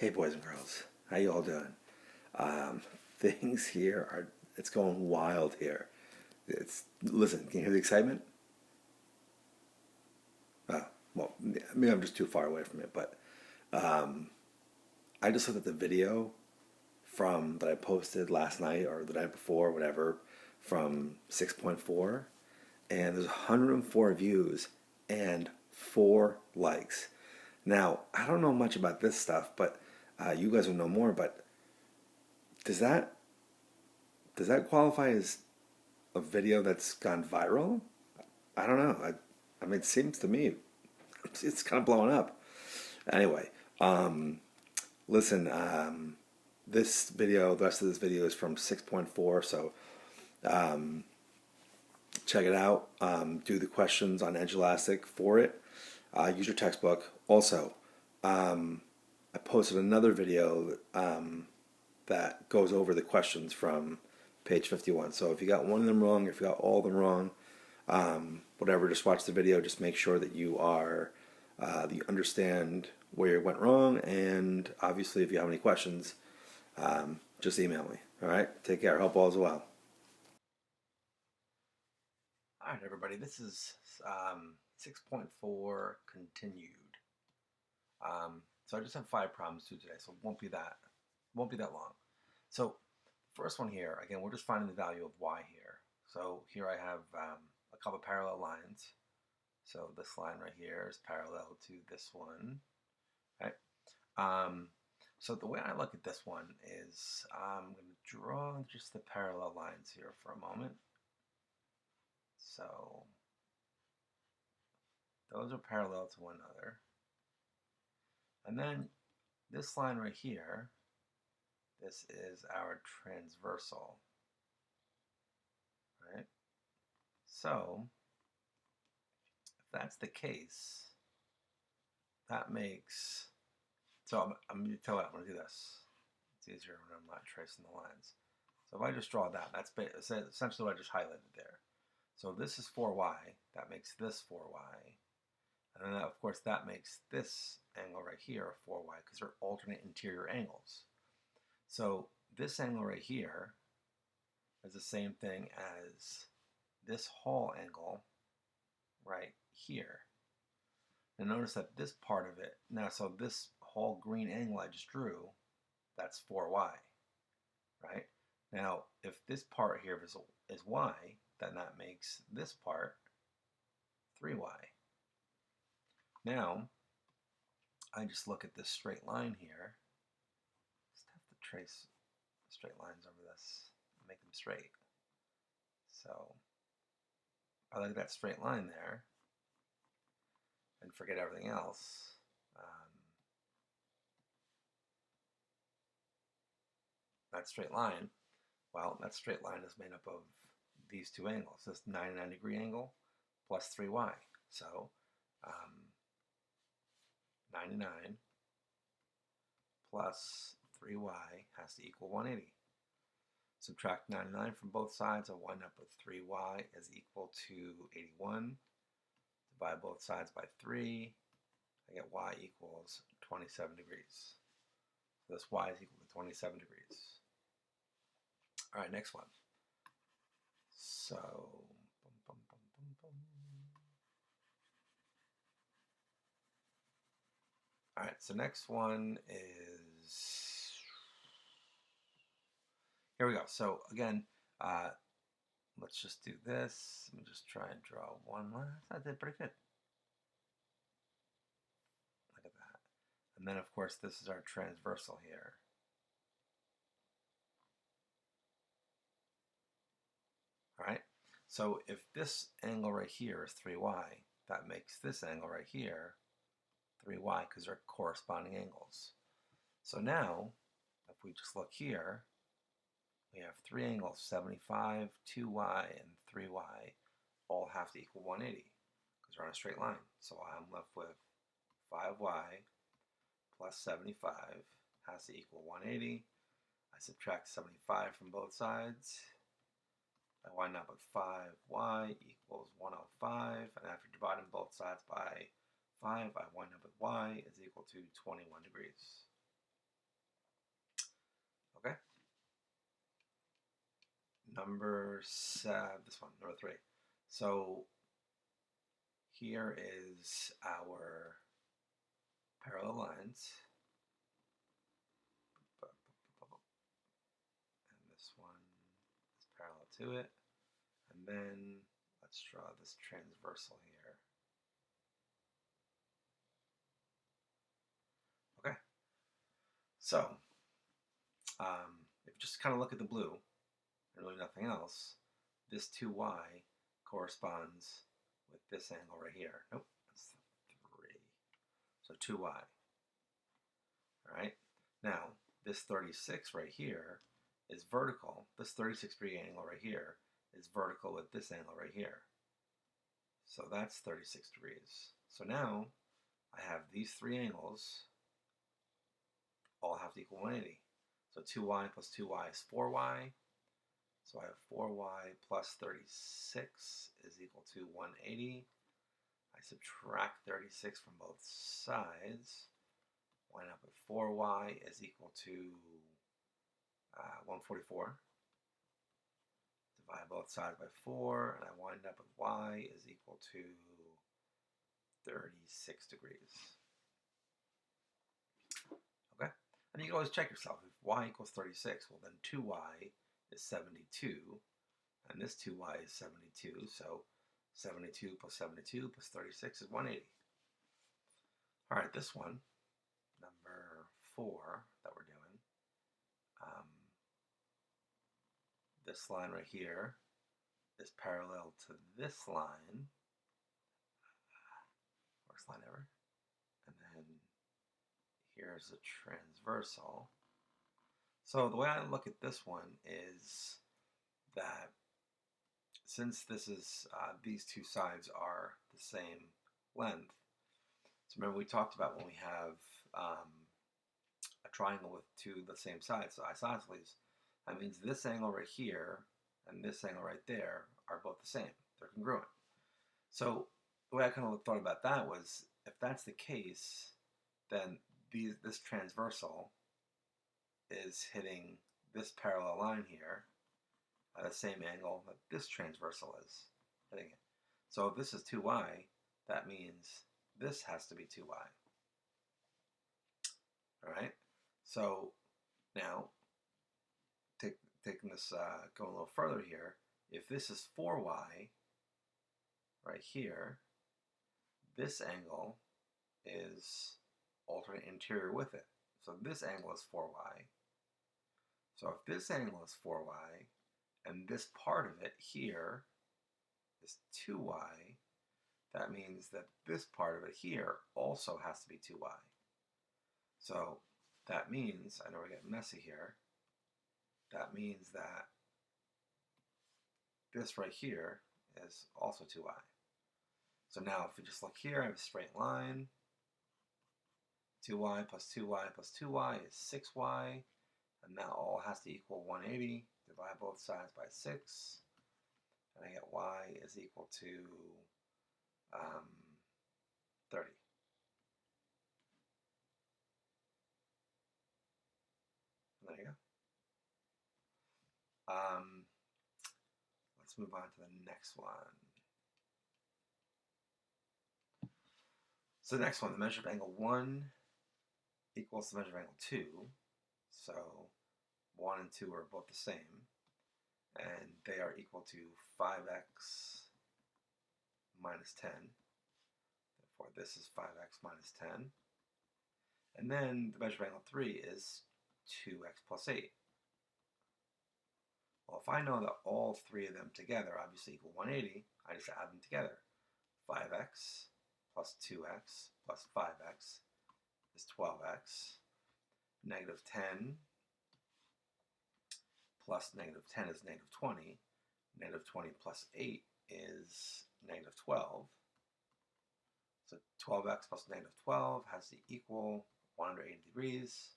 Hey boys and girls, how you all doing? Um, Things here are it's going wild here. It's listen, can you hear the excitement? Well, maybe I'm just too far away from it, but I just looked at the video from that I posted last night or the night before, whatever, from 6.4, and there's 104 views and 4 likes. Now, I don't know much about this stuff, but you guys will know more. But does that does that qualify as a video that's gone viral? I don't know. I mean, it seems to me it's kind of blowing up. Anyway, listen, this video, the rest of this video is from 6.4, so check it out. Do the questions on Edge Elastic for it. Use your textbook. Also, I posted another video that goes over the questions from page 51. So if you got one of them wrong, if you got all of them wrong, whatever, just watch the video. Just make sure that you understand where you went wrong. And obviously, if you have any questions, just email me. All right, take care. Hope all is well. All right, everybody. This is 6.4 continued. So I just have 5 problems to do today, so it won't be that long. So first one here, again, we're just finding the value of y here. So here I have a couple of parallel lines. So this line right here is parallel to this one, right? So the way I look at this one is I'm going to draw just the parallel lines here for a moment. So those are parallel to one another. And then this line right here, this is our transversal, right? So if that's the case, that makes, so I'm going to tell you, I'm going to do this. It's easier when I'm not tracing the lines. So if I just draw that, that's essentially what I just highlighted there. So this is 4y, that makes this 4y. And then of course that makes this angle right here 4y because they're alternate interior angles. So this angle right here is the same thing as this whole angle right here. And notice that this part of it, now so this whole green angle I just drew, that's 4y, right? Now if this part here is y, then that makes this part 3y. Now I just look at this straight line here. Just have to trace straight lines over this, make them straight. So I look at that straight line there and forget everything else. That straight line, well, that straight line is made up of these two angles. This 99-degree angle plus 3y. So 99 plus 3y has to equal 180. Subtract 99 from both sides, I'll wind up with 3y is equal to 81. Divide both sides by 3, I get y equals 27 degrees. So this y is equal to 27 degrees. All right, next one. So, all right, so next one is, here we go. So again, let's just do this. Let me just try and draw one line. I did pretty good. Look at that. And then of course this is our transversal here. All right, so if this angle right here is 3y, that makes this angle right here 3y because they're corresponding angles. So now, if we just look here, we have three angles, 75, 2y, and 3y, all have to equal 180 because they're on a straight line. So I'm left with 5y plus 75 has to equal 180. I subtract 75 from both sides. I wind up with 5y equals 105, and after dividing both sides by 5, I wind up with y is equal to 21 degrees. this one, number 3. So here is our parallel lines. And this one is parallel to it. And then let's draw this transversal here. Okay. So if you just kind of look at the blue, and really nothing else, this 2y corresponds with this angle right here. Nope, that's 3. So 2y. All right. Now, this 36 right here is vertical. This 36-degree angle right here is vertical with this angle right here. So that's 36 degrees. So now I have these 3 angles all have to equal 180. So 2y plus 2y is 4y. So I have 4y plus 36 is equal to 180. I subtract 36 from both sides. Wind up with 4y is equal to 144. Divide both sides by 4, and I wind up with y is equal to 36 degrees. Okay? And you can always check yourself. If y equals 36, well then 2y is 72, and this 2y is 72, so 72 plus 72 plus 36 is 180. All right, this one, number 4 that we're doing, this line right here is parallel to this line, worst line ever, and then here's a transversal. So the way I look at this one is that since this is these two sides are the same length, so remember we talked about when we have a triangle with two the same sides, so isosceles, that means this angle right here and this angle right there are both the same. They're congruent. So the way I kind of thought about that was, if that's the case, then this transversal is hitting this parallel line here at the same angle that this transversal is hitting it. So if this is 2y, that means this has to be 2y. All right? So now, taking this, going a little further here, if this is 4y right here, this angle is alternate interior with it. So this angle is 4y. So if this angle is 4y, and this part of it here is 2y, that means that this part of it here also has to be 2y. So that means, I know we're getting messy here, that means that this right here is also 2y. So now if we just look here, I have a straight line. 2y plus 2y plus 2y is 6y. And that all has to equal 180. Divide both sides by 6. And I get y is equal to 30. And there you go. Let's move on to the next one. So the next one, the measure of angle 1 equals the measure of angle 2. So 1 and 2 are both the same. And they are equal to 5x minus 10. Therefore, this is 5x minus 10. And then the measure of angle 3 is 2x plus 8. Well, if I know that all 3 of them together obviously equal 180, I just add them together. 5x plus 2x plus 5x is 12x. Negative 10 plus negative 10 is negative 20. Negative 20 plus 8 is negative 12. So 12x plus negative 12 has to equal 180 degrees.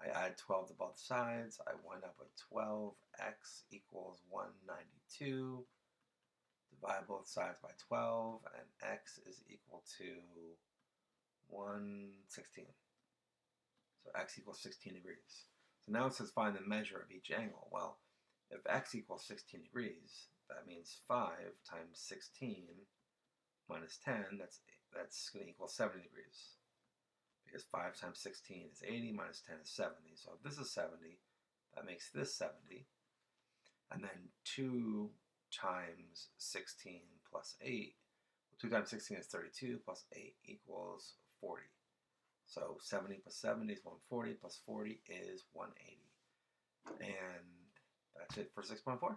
I add 12 to both sides. I wind up with 12x equals 192. Divide both sides by 12, and x is equal to 116. So x equals 16 degrees. So now it says find the measure of each angle. Well, if x equals 16 degrees, that means 5 times 16 minus 10, that's going to equal 70 degrees. Because 5 times 16 is 80, minus 10 is 70. So if this is 70, that makes this 70. And then 2 times 16 plus 8, 2 times 16 is 32, plus 8 equals 40. So 70 plus 70 is 140, plus 40 is 180. And that's it for 6.4.